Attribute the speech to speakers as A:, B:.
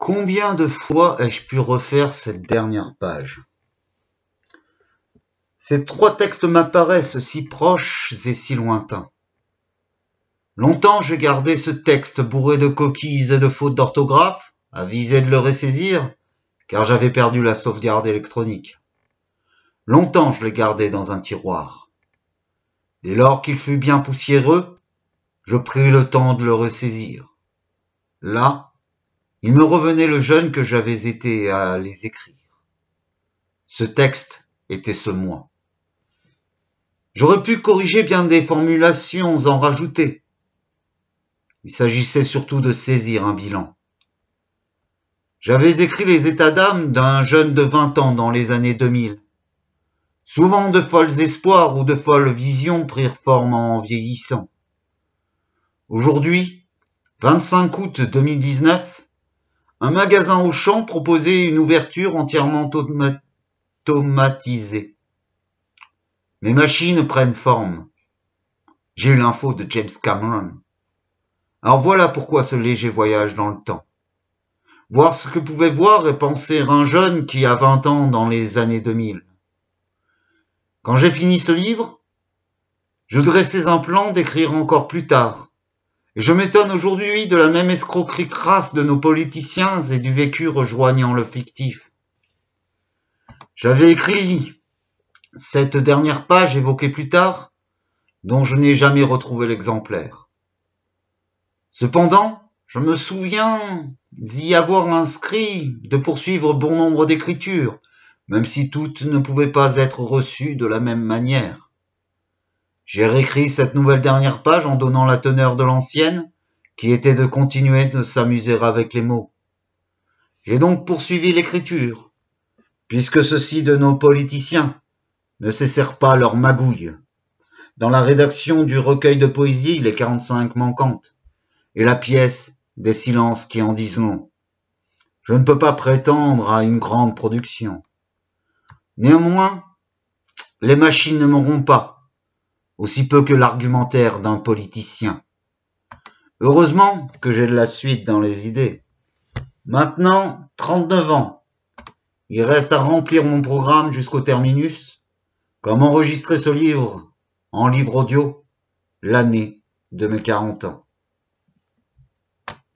A: Combien de fois ai-je pu refaire cette dernière page? Ces trois textes m'apparaissent si proches et si lointains. Longtemps j'ai gardé ce texte bourré de coquilles et de fautes d'orthographe, avisé de le ressaisir, car j'avais perdu la sauvegarde électronique. Longtemps je l'ai gardé dans un tiroir. Dès lors qu'il fut bien poussiéreux, je pris le temps de le ressaisir. Là, il me revenait le jeune que j'avais été à les écrire. Ce texte était ce moi. J'aurais pu corriger bien des formulations, en rajouter. Il s'agissait surtout de saisir un bilan. J'avais écrit les états d'âme d'un jeune de 20 ans dans les années 2000. Souvent de folles espoirs ou de folles visions prirent forme en vieillissant. Aujourd'hui, 25 août 2019, un magasin Auchan proposait une ouverture entièrement automatisée. Mes machines prennent forme. J'ai eu l'info de James Cameron. Alors voilà pourquoi ce léger voyage dans le temps. Voir ce que pouvait voir et penser un jeune qui a 20 ans dans les années 2000. Quand j'ai fini ce livre, je dressais un plan d'écrire encore plus tard. Et je m'étonne aujourd'hui de la même escroquerie crasse de nos politiciens et du vécu rejoignant le fictif. J'avais écrit cette dernière page évoquée plus tard, dont je n'ai jamais retrouvé l'exemplaire. Cependant, je me souviens y avoir inscrit de poursuivre bon nombre d'écritures, même si toutes ne pouvaient pas être reçues de la même manière. J'ai réécrit cette nouvelle dernière page en donnant la teneur de l'ancienne, qui était de continuer de s'amuser avec les mots. J'ai donc poursuivi l'écriture, puisque ceux-ci de nos politiciens ne cessèrent pas leur magouille. Dans la rédaction du recueil de poésie, les 45 manquantes, et la pièce des silences qui en disent long. Je ne peux pas prétendre à une grande production. Néanmoins, les machines ne m'auront pas, aussi peu que l'argumentaire d'un politicien. Heureusement que j'ai de la suite dans les idées. Maintenant, 39 ans. Il reste à remplir mon programme jusqu'au terminus, comme enregistrer ce livre en livre audio l'année de mes 40 ans.